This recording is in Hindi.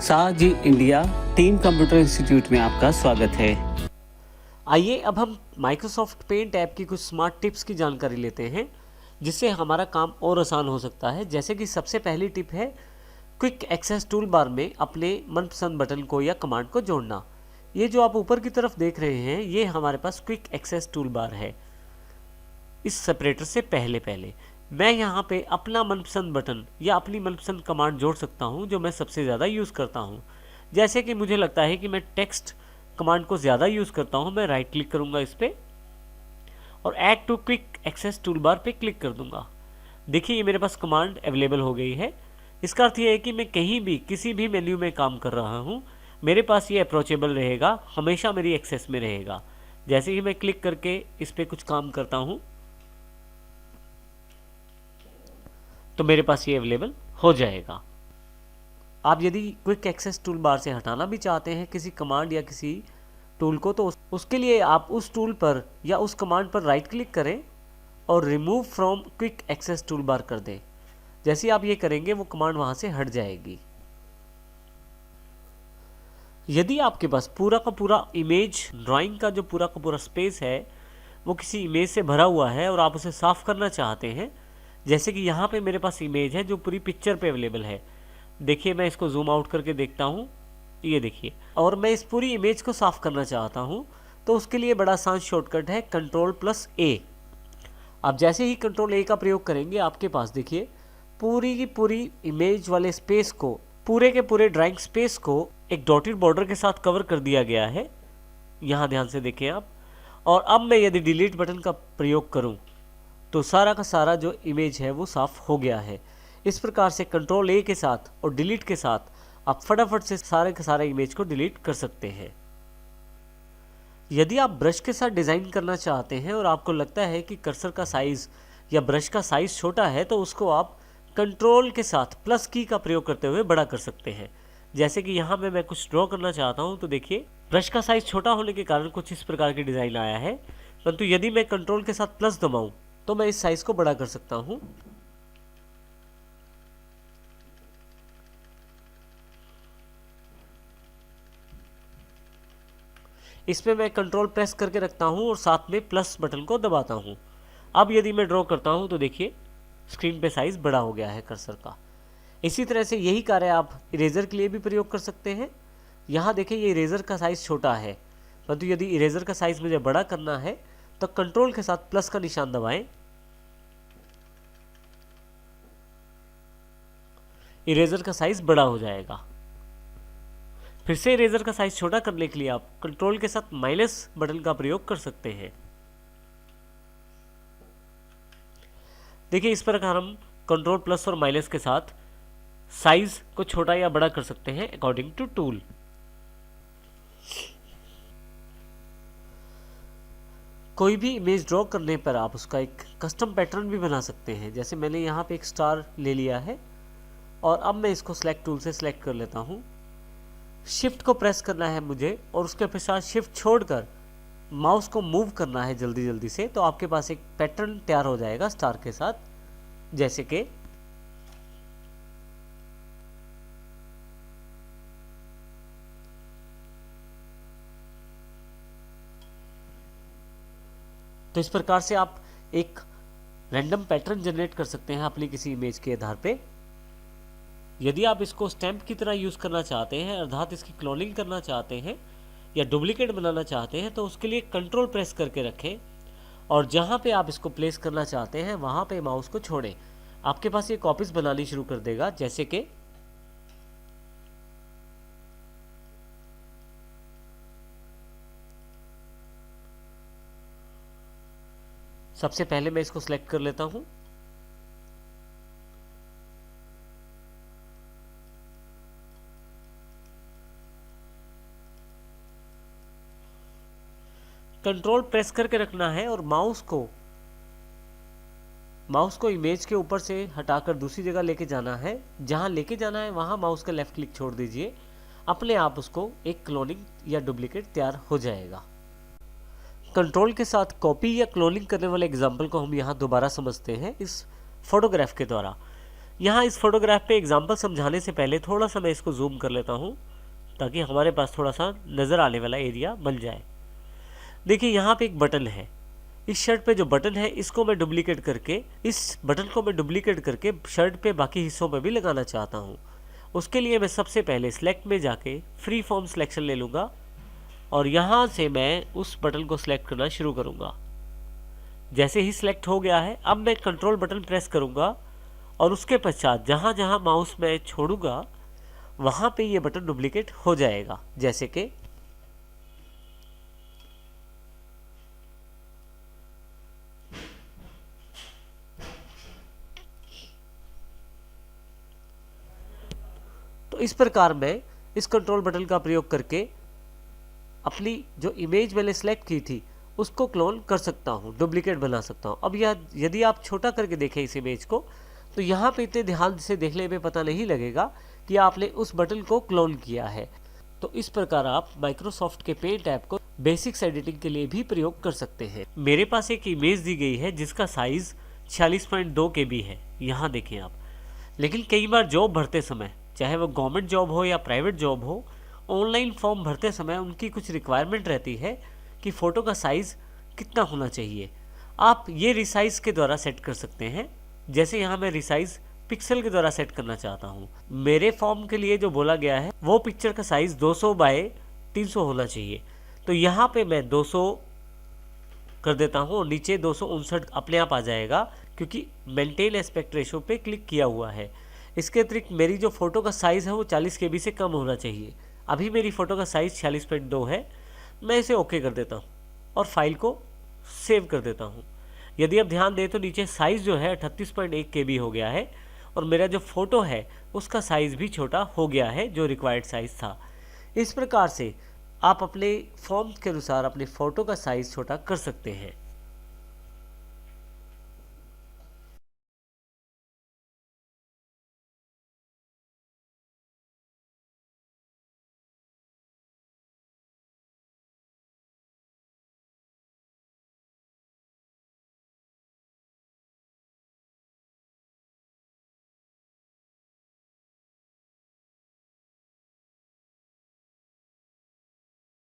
साजी इंडिया टीम कंप्यूटर इंस्टीट्यूट में आपका स्वागत है। आइए अब हम माइक्रोसॉफ्ट पेंट ऐप की कुछ स्मार्ट टिप्स की जानकारी लेते हैं जिससे हमारा काम और आसान हो सकता है। जैसे कि सबसे पहली टिप है क्विक एक्सेस टूल बार में अपने मनपसंद बटन को या कमांड को जोड़ना। ये जो आप ऊपर की तरफ देख रहे हैं ये हमारे पास क्विक एक्सेस टूल बार है। इस सेपरेटर से पहले मैं यहाँ पे अपना मनपसंद बटन या अपनी मनपसंद कमांड जोड़ सकता हूँ जो मैं सबसे ज़्यादा यूज़ करता हूँ। जैसे कि मुझे लगता है कि मैं टेक्स्ट कमांड को ज़्यादा यूज़ करता हूँ, मैं राइट क्लिक करूँगा इस पर और add to quick access tool bar पे क्लिक कर दूँगा। देखिए ये मेरे पास कमांड अवेलेबल हो गई है। इसका अर्थ ये है कि मैं कहीं भी किसी भी मेन्यू में काम कर रहा हूँ, मेरे पास ये अप्रोचेबल रहेगा, हमेशा मेरी एक्सेस में रहेगा। जैसे ही मैं क्लिक करके इस पर कुछ काम करता हूँ तो मेरे पास ये अवेलेबल हो जाएगा। आप यदि क्विक एक्सेस टूल बार से हटाना भी चाहते हैं किसी कमांड या किसी टूल को तो उसके लिए आप उस टूल पर या उस कमांड पर राइट क्लिक करें और remove from quick access tool bar कर दें। जैसे आप ये करेंगे वो कमांड वहाँ से हट जाएगी। यदि आपके पास पूरा का पूरा इमेज ड्राइंग का जो पूरा का पूरा स्पेस है वो किसी इमेज से भरा हुआ है और आप उसे साफ करना चाहते हैं, जैसे कि यहाँ पे मेरे पास इमेज है जो पूरी पिक्चर पे अवेलेबल है। देखिए मैं इसको जूम आउट करके देखता हूँ, ये देखिए, और मैं इस पूरी इमेज को साफ करना चाहता हूँ तो उसके लिए बड़ा आसान शॉर्टकट है Ctrl+A। आप जैसे ही Ctrl+A का प्रयोग करेंगे आपके पास देखिए पूरी की पूरी इमेज वाले स्पेस को, पूरे के पूरे ड्राइंग स्पेस को एक डॉटेड बॉर्डर के साथ कवर कर दिया गया है। यहाँ ध्यान से देखें आप। और अब मैं यदि डिलीट बटन का प्रयोग करूँ तो सारा का सारा जो इमेज है वो साफ हो गया है। इस प्रकार से Ctrl+A के साथ और डिलीट के साथ आप फटाफट से सारे के सारे इमेज को डिलीट कर सकते हैं। यदि आप ब्रश के साथ डिज़ाइन करना चाहते हैं और आपको लगता है कि कर्सर का साइज़ या ब्रश का साइज़ छोटा है तो उसको आप कंट्रोल के साथ प्लस की का प्रयोग करते हुए बड़ा कर सकते हैं। जैसे कि यहाँ पे मैं कुछ ड्रॉ करना चाहता हूँ तो देखिए ब्रश का साइज़ छोटा होने के कारण कुछ इस प्रकार की डिज़ाइन आया है, परंतु यदि मैं कंट्रोल के साथ प्लस दबाऊँ तो मैं इस साइज़ को बड़ा कर सकता हूँ। इसमें मैं कंट्रोल प्रेस करके रखता हूँ और साथ में प्लस बटन को दबाता हूँ। अब यदि मैं ड्रॉ करता हूँ तो देखिए स्क्रीन पे साइज़ बड़ा हो गया है कर्सर का। इसी तरह से यही कार्य आप इरेज़र के लिए भी प्रयोग कर सकते हैं। यहाँ देखिए ये इरेज़र का साइज़ छोटा है, परंतु यदि इरेज़र का साइज़ मुझे बड़ा करना है तो कंट्रोल के साथ प्लस का निशान दबाएं। इरेज़र का साइज़ बड़ा हो जाएगा। फिर से इरेज़र का साइज़ छोटा करने के लिए आप कंट्रोल के साथ माइनस बटन का प्रयोग कर सकते हैं। देखिए इस प्रकार हम कंट्रोल प्लस और माइनस के साथ साइज़ को छोटा या बड़ा कर सकते हैं अकॉर्डिंग टू टूल। कोई भी इमेज ड्रॉ करने पर आप उसका एक कस्टम पैटर्न भी बना सकते हैं। जैसे मैंने यहाँ पे एक स्टार ले लिया है और अब मैं इसको सिलेक्ट टूल से सिलेक्ट कर लेता हूँ। शिफ्ट को प्रेस करना है मुझे और उसके पश्चात शिफ्ट छोड़कर माउस को मूव करना है जल्दी जल्दी से, तो आपके पास एक पैटर्न तैयार हो जाएगा स्टार के साथ। जैसे कि तो इस प्रकार से आप एक रैंडम पैटर्न जनरेट कर सकते हैं अपनी किसी इमेज के आधार पे। यदि आप इसको स्टैम्प की तरह यूज़ करना चाहते हैं अर्थात इसकी क्लोनिंग करना चाहते हैं या डुप्लीकेट बनाना चाहते हैं तो उसके लिए कंट्रोल प्रेस करके रखें और जहाँ पे आप इसको प्लेस करना चाहते हैं वहाँ पे माउस को छोड़ें। आपके पास ये कॉपीज़ बनानी शुरू कर देगा। जैसे कि सबसे पहले मैं इसको सिलेक्ट कर लेता हूँ। कंट्रोल प्रेस करके रखना है और माउस को इमेज के ऊपर से हटाकर दूसरी जगह लेके जाना है। जहाँ लेके जाना है वहाँ माउस का लेफ्ट क्लिक छोड़ दीजिए, अपने आप उसको एक क्लोनिंग या डुप्लीकेट तैयार हो जाएगा। कंट्रोल के साथ कॉपी या क्लोनिंग करने वाले एग्जाम्पल को हम यहाँ दोबारा समझते हैं इस फोटोग्राफ के द्वारा। यहाँ इस फोटोग्राफ पे एग्जांपल समझाने से पहले थोड़ा सा मैं इसको जूम कर लेता हूँ ताकि हमारे पास थोड़ा सा नज़र आने वाला एरिया बन जाए। देखिए यहाँ पे एक बटन है, इस शर्ट पे जो बटन है इसको मैं डुप्लीकेट करके, इस बटन को मैं डुप्लीकेट करके शर्ट पे बाकी हिस्सों पे भी लगाना चाहता हूँ। उसके लिए मैं सबसे पहले सिलेक्ट में जाके फ्री फॉर्म सिलेक्शन ले लूँगा और यहाँ से मैं उस बटन को सिलेक्ट करना शुरू करूँगा। जैसे ही सिलेक्ट हो गया है, अब मैं कंट्रोल बटन प्रेस करूँगा और उसके पश्चात जहाँ जहाँ माउस में छोड़ूंगा वहाँ पे ये बटन डुप्लीकेट हो जाएगा। जैसे कि तो इस प्रकार मैं इस कंट्रोल बटन का प्रयोग करके अपनी जो इमेज मैंने सेलेक्ट की थी उसको क्लोन कर सकता हूँ, डुप्लीकेट बना सकता हूँ। अब यदि आप छोटा करके देखें इस इमेज को तो यहाँ पे इतने ध्यान से देखने में पता नहीं लगेगा कि आपने उस बटन को क्लोन किया है। तो इस प्रकार आप माइक्रोसॉफ्ट के पेंट ऐप को बेसिक्स एडिटिंग के लिए भी प्रयोग कर सकते हैं। मेरे पास एक इमेज दी गई है जिसका साइज 46.2 KB है, यहाँ देखें आप। लेकिन कई बार जॉब भरते समय, चाहे वो गवर्नमेंट जॉब हो या प्राइवेट जॉब हो, ऑनलाइन फॉर्म भरते समय उनकी कुछ रिक्वायरमेंट रहती है कि फ़ोटो का साइज़ कितना होना चाहिए। आप ये रिसाइज के द्वारा सेट कर सकते हैं। जैसे यहाँ मैं रिसाइज पिक्सल के द्वारा सेट करना चाहता हूँ। मेरे फॉर्म के लिए जो बोला गया है वो पिक्चर का साइज़ 200 बाय 300 होना चाहिए। तो यहाँ पे मैं 200 कर देता हूँ और नीचे 259 अपने आप आ जाएगा क्योंकि मेंटेन एस्पेक्ट रेशो पे क्लिक किया हुआ है। इसके अतिरिक्त मेरी जो फ़ोटो का साइज़ है वो 40 KB से कम होना चाहिए। अभी मेरी फ़ोटो का साइज़ 46.2 है। मैं इसे ओके कर देता हूँ और फाइल को सेव कर देता हूँ। यदि आप ध्यान दें तो नीचे साइज़ जो है 38.1 KB हो गया है और मेरा जो फ़ोटो है उसका साइज़ भी छोटा हो गया है जो रिक्वायर्ड साइज़ था। इस प्रकार से आप अपने फॉर्म के अनुसार अपने फ़ोटो का साइज़ छोटा कर सकते हैं।